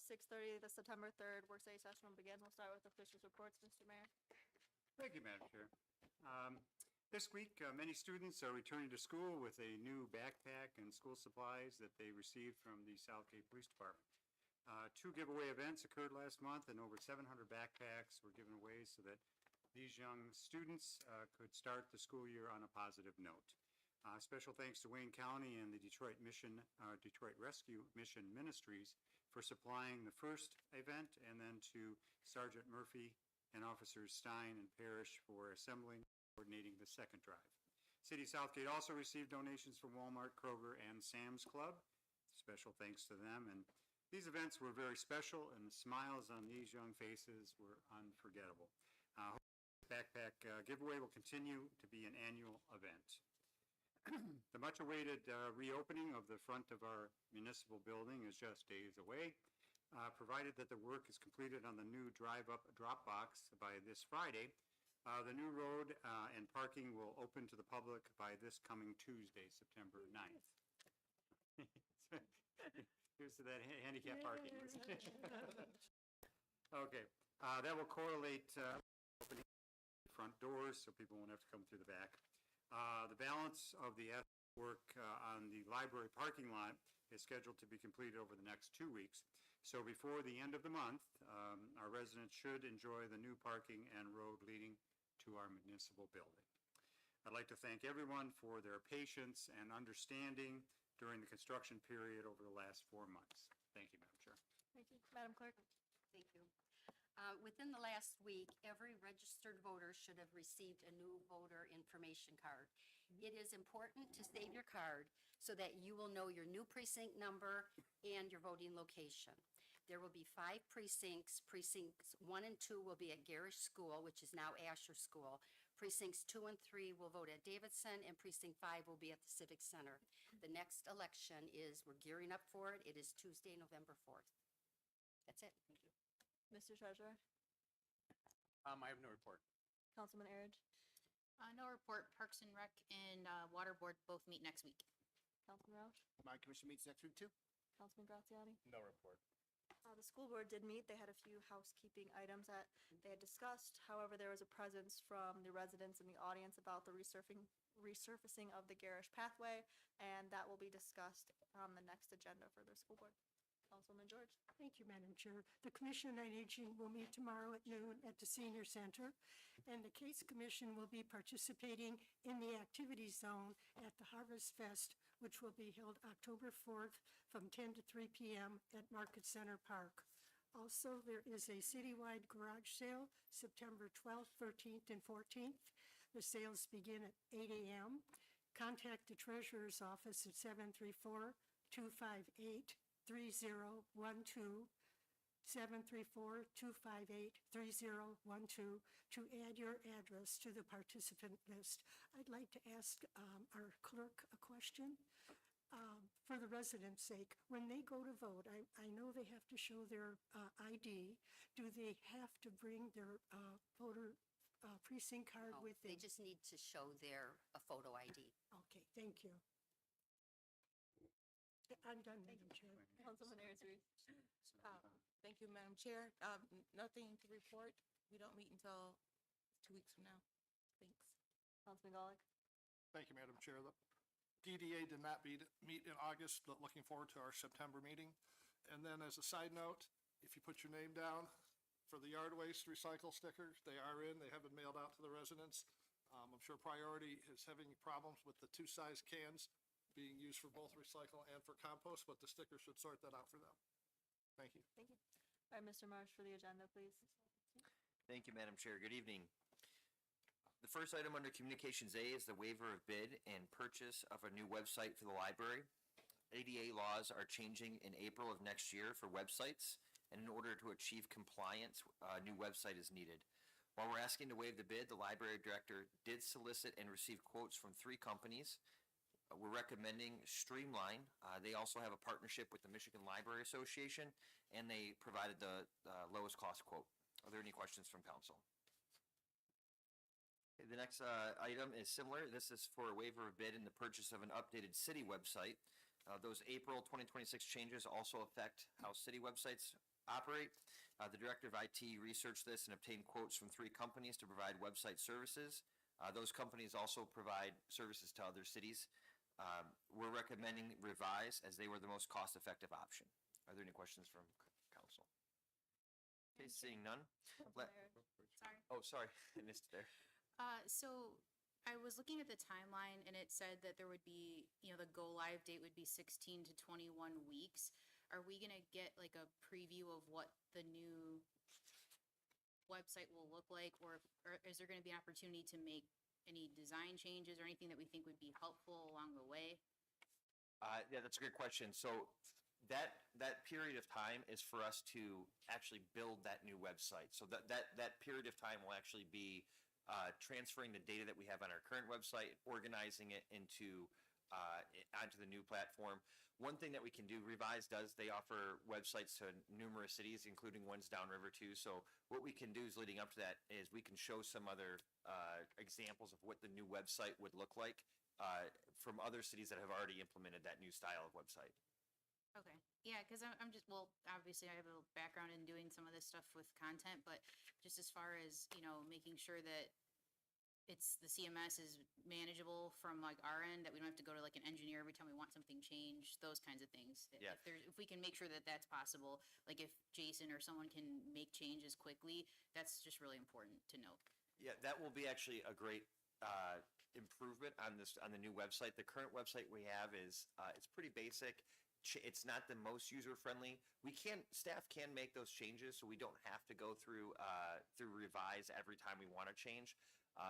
6:30, the September 3rd work study session will begin. We'll start with officials' reports, Mr. Mayor. Thank you, Madam Chair. This week, many students are returning to school with a new backpack and school supplies that they received from the Southgate Police Department. 2 giveaway events occurred last month, and over 700 backpacks were given away so that these young students could start the school year on a positive note. Special thanks to Wayne County and the Detroit Rescue Mission Ministries for supplying the first event, and then to Sergeant Murphy and Officers Stein and Parrish for assembling and coordinating the second drive. City of Southgate also received donations from Walmart, Kroger, and Sam's Club. Special thanks to them. And these events were very special, and the smiles on these young faces were unforgettable. Backpack giveaway will continue to be an annual event. The much-awaited reopening of the front of our municipal building is just days away. Provided that the work is completed on the new drive-up drop box by this Friday, the new road and parking will open to the public by this coming Tuesday, September 9th. Here's to that handicap parking. Okay, that will correlate opening front doors so people won't have to come through the back. The balance of the work on the library parking lot is scheduled to be completed over the next 2 weeks. So before the end of the month, our residents should enjoy the new parking and road leading to our municipal building. I'd like to thank everyone for their patience and understanding during the construction period over the last 4 months. Thank you, Madam Chair. Thank you. Madam Clerk. Thank you. Within the last week, every registered voter should have received a new voter information card. It is important to save your card so that you will know your new precinct number and your voting location. There will be 5 precincts. Precincts 1 and 2 will be at Garish School, which is now Asher School. Precincts 2 and 3 will vote at Davidson, and precinct 5 will be at the Civic Center. The next election we're gearing up for it. It is Tuesday, November 4th. That's it. Thank you. Mr. Treasurer. I have no report. Councilman Erich. No report. Parks and Rec and Water Board both meet next week. Councilman Roush. My commission meets next week too. Councilman Graziani. No report. The school board did meet. They had a few housekeeping items that they had discussed. However, there was a presence from the residents in the audience about the resurfacing of the Garish pathway, and that will be discussed on the next agenda for the school board. Councilman George. Thank you, Madam Chair. The Commission on Aging will meet tomorrow at noon at the Senior Center, and the Case Commission will be participating in the activity zone at the Harvest Fest, which will be held October 4th from 10 to 3 p.m. at Market Center Park. Also, there is a citywide garage sale September 12th, 13th, and 14th. The sales begin at 8 a.m. Contact the Treasurer's Office at 734-258-3012, 734-258-3012 to add your address to the participant list. I'd like to ask our clerk a question. For the residents' sake, when they go to vote, I know they have to show their ID. Do they have to bring their voter precinct card with them? They just need to show their photo ID. Okay, thank you. I'm done, Madam Chair. Councilman Erich. Thank you, Madam Chair. Nothing to report. We don't meet until 2 weeks from now. Thanks. Councilman Golick. Thank you, Madam Chair. The PDA did not meet in August, but looking forward to our September meeting. And then as a side note, if you put your name down for the yard waste recycle stickers, they are in. They have been mailed out to the residents. I'm sure Priority is having problems with the 2-size cans being used for both recycle and for compost, but the sticker should sort that out for them. Thank you. Thank you. All right, Mr. Marsh for the agenda, please. Thank you, Madam Chair. Good evening. The first item under Communications A is the waiver of bid and purchase of a new website for the library. ADA laws are changing in April of next year for websites, and in order to achieve compliance, a new website is needed. While we're asking to waive the bid, the library director did solicit and receive quotes from 3 companies. We're recommending Streamline. They also have a partnership with the Michigan Library Association, and they provided the lowest cost quote. Are there any questions from council? Okay, the next item is similar. This is for a waiver of bid and the purchase of an updated city website. Those April 2026 changes also affect how city websites operate. The Director of IT researched this and obtained quotes from 3 companies to provide website services. Those companies also provide services to other cities. We're recommending Revise as they were the most cost-effective option. Are there any questions from council? Okay, seeing none. Let- Sorry. Oh, sorry, I missed it there. So I was looking at the timeline and it said that there would be, the go live date would be 16 to 21 weeks. Are we gonna get like a preview of what the new website will look like? Or is there gonna be an opportunity to make any design changes or anything that we think would be helpful along the way? Yeah, that's a great question. So that period of time is for us to actually build that new website. So that period of time will actually be transferring the data that we have on our current website, organizing it onto the new platform. One thing that we can do, Revise does, they offer websites to numerous cities, including ones downriver too. So what we can do is leading up to that is we can show some other examples of what the new website would look like from other cities that have already implemented that new style of website. Okay, yeah, because I'm just, well, obviously I have a background in doing some of this stuff with content, but just as far as, making sure that the CMS is manageable from like our end, that we don't have to go to like an engineer every time we want something changed, those kinds of things. Yeah. If we can make sure that that's possible, like if Jason or someone can make changes quickly, that's just really important to note. Yeah, that will be actually a great improvement on the new website. The current website we have is it's pretty basic. It's not the most user-friendly. Staff can make those changes, so we don't have to go through Revise every time we want to change.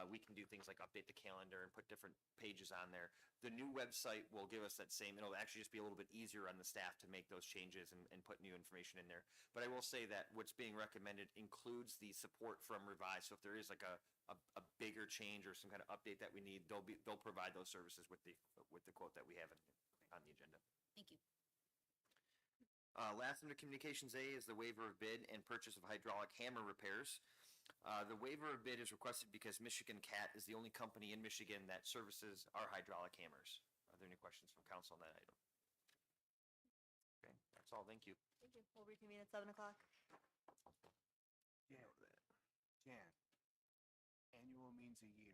We can do things like update the calendar and put different pages on there. The new website will give us that same, it'll actually just be a little bit easier on the staff to make those changes and put new information in there. But I will say that what's being recommended includes the support from Revise. So if there is like a bigger change or some kind of update that we need, they'll provide those services with the quote that we have on the agenda. Thank you. Last under Communications A is the waiver of bid and purchase of hydraulic hammer repairs. The waiver of bid is requested because Michigan Cat is the only company in Michigan that services our hydraulic hammers. Are there any questions from council on that item? Okay, that's all. Thank you. Thank you. We'll reconvene at 7:00. Yeah, Jan, annual means a year.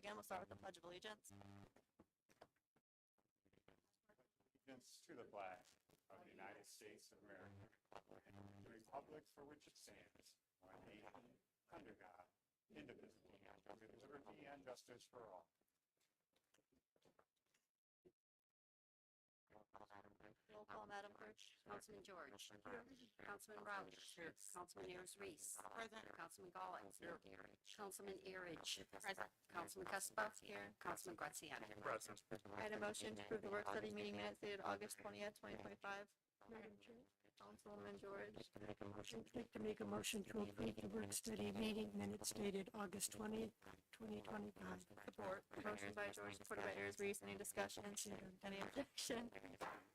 begin, we'll start with the Pledge of Allegiance. Allegiance to the flag of the United States of America, and to the republic for which it stands, one nation, under God, indivisible, with liberty and justice for all. Roll call, Madam Clerk. Councilman George. Councilman Rouch. Councilman Ayers Reese. Present. Councilman Gollett. Councilman Erich. Present. Councilman Cuspa. Here. Councilman Graziano. Present. I had a motion to approve the work study meeting minutes dated August 20th, 2025. Madam Chair, Councilwoman George. I'd like to make a motion to approve the work study meeting minutes dated August 20th, 2025. Support. Motion by George, supported by Ayers Reese. Any discussion? Any objection?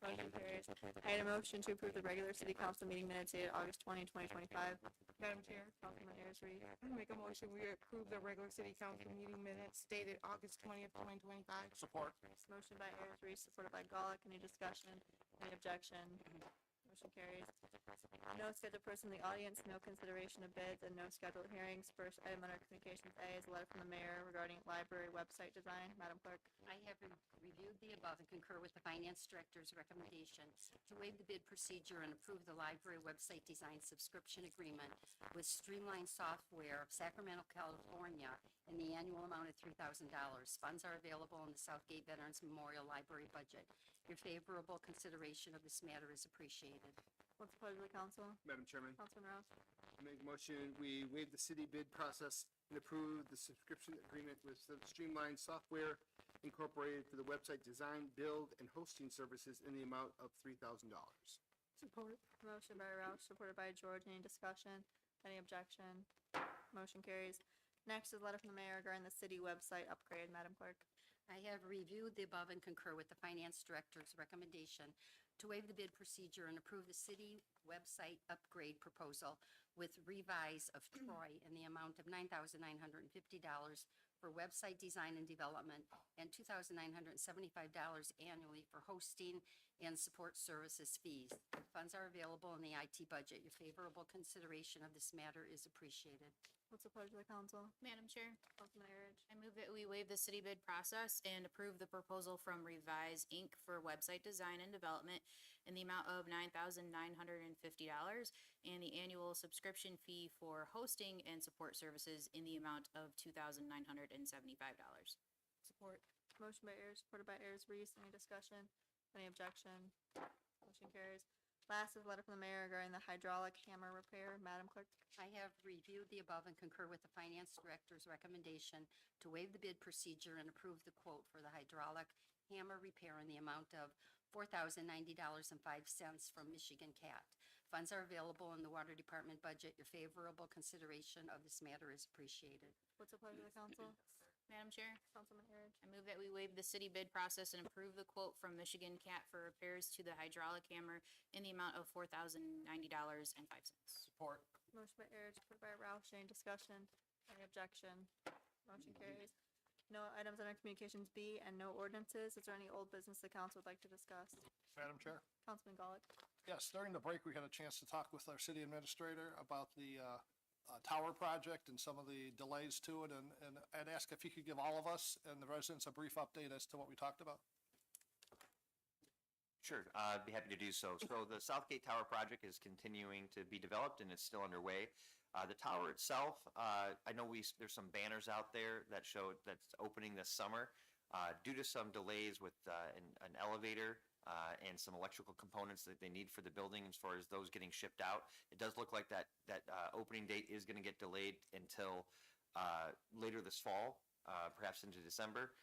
Motion carries. I had a motion to approve the regular city council meeting minutes dated August 20, 2025. Madam Chair, Councilman Ayers Reese. make a motion, we approve the regular city council meeting minutes dated August 20th, 2025. Support. Motion by Ayers Reese, supported by Golick. Any discussion? Any objection? Motion carries. No scheduled person in the audience, no consideration of bids, and no scheduled hearings. First item under communications A is a letter from the mayor regarding library website design. Madam Clerk. I have reviewed the above and concur with the finance director's recommendation to waive the bid procedure and approve the library website design subscription agreement with Streamline Software of Sacramento, California, in the annual amount of $3,000. Funds are available in the Southgate Veterans Memorial Library budget. Your favorable consideration of this matter is appreciated. What's the pleasure of the council? Madam Chairman, Councilman Rouse. I make a motion, we waive the city bid process and approve the subscription agreement with Streamline Software Incorporated for the website design, build, and hosting services in the amount of $3,000. Support. Motion by Roush, supported by George. Any discussion? Any objection? Motion carries. Next is a letter from the mayor regarding the city website upgrade. Madam Clerk. I have reviewed the above and concur with the finance director's recommendation to waive the bid procedure and approve the city website upgrade proposal with Revise of Troy in the amount of $9,950 for website design and development and $2,975 annually for hosting and support services fees. Funds are available in the IT budget. Your favorable consideration of this matter is appreciated. What's the pleasure of the council? Madam Chair, Councilman Erich. I move that we waive the city bid process and approve the proposal from Revise Inc. for website design and development in the amount of $9,950 and the annual subscription fee for hosting and support services in the amount of $2,975. Support. Motion by Ayers, supported by Ayers Reese. Any discussion? Any objection? Motion carries. Last is a letter from the mayor regarding the hydraulic hammer repair. Madam Clerk. I have reviewed the above and concur with the finance director's recommendation to waive the bid procedure and approve the quote for the hydraulic hammer repair in the amount of $4,090.05 from Michigan Cat. Funds are available in the water department budget. Your favorable consideration of this matter is appreciated. What's the pleasure of the council? Madam Chair, Councilman Erich. I move that we waive the city bid process and approve the quote from Michigan Cat for repairs to the hydraulic hammer in the amount of $4,090.05. Support. Motion by Erich, supported by Roush. Any discussion? Any objection? Motion carries. No items under communications B and no ordinances. Is there any old business the council would like to discuss? Madam Chair? Councilman Golick. Yes, during the break, we had a chance to talk with our city administrator about the tower project and some of the delays to it, and I'd ask if he could give all of us and the residents a brief update as to what we talked about. Sure, I'd be happy to do so. So the Southgate Tower project is continuing to be developed and it's still underway. The tower itself, I know there's some banners out there that show that's opening this summer. Due to some delays with an elevator and some electrical components that they need for the building as far as those getting shipped out, it does look like that opening date is going to get delayed until later this fall, perhaps into December.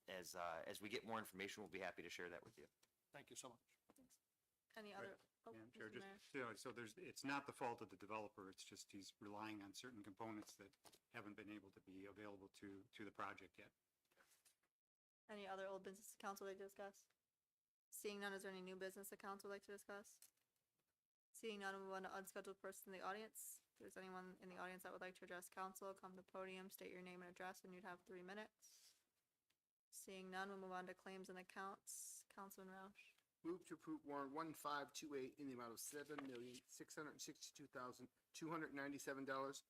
As we get more information, we'll be happy to share that with you. Thank you so much. Any other? Oh, Madam Chair, Mr. just, Mayor. so it's not the fault of the developer, it's just he's relying on certain components that haven't been able to be available to the project yet. Any other old business the council would like to discuss? Seeing none, is there any new business the council would like to discuss? Seeing none, we'll move on to unscheduled person in the audience. If there's anyone in the audience that would like to address council, come to the podium, state your name and address, and you'd have 3 minutes. Seeing none, we'll move on to claims and accounts. Councilman Roush. Move to approve warrant 1528 in the amount of $7,662,297.84.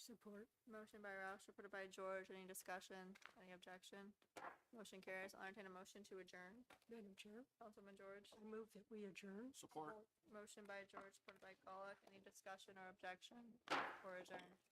Support. Motion by Roush, supported by George. Any discussion? Any objection? Motion carries. I'll entertain a motion to adjourn. Madam Chair, Councilman George. I move that we adjourn. Support. Motion by George, supported by Golick. Any discussion or objection? Or adjourn?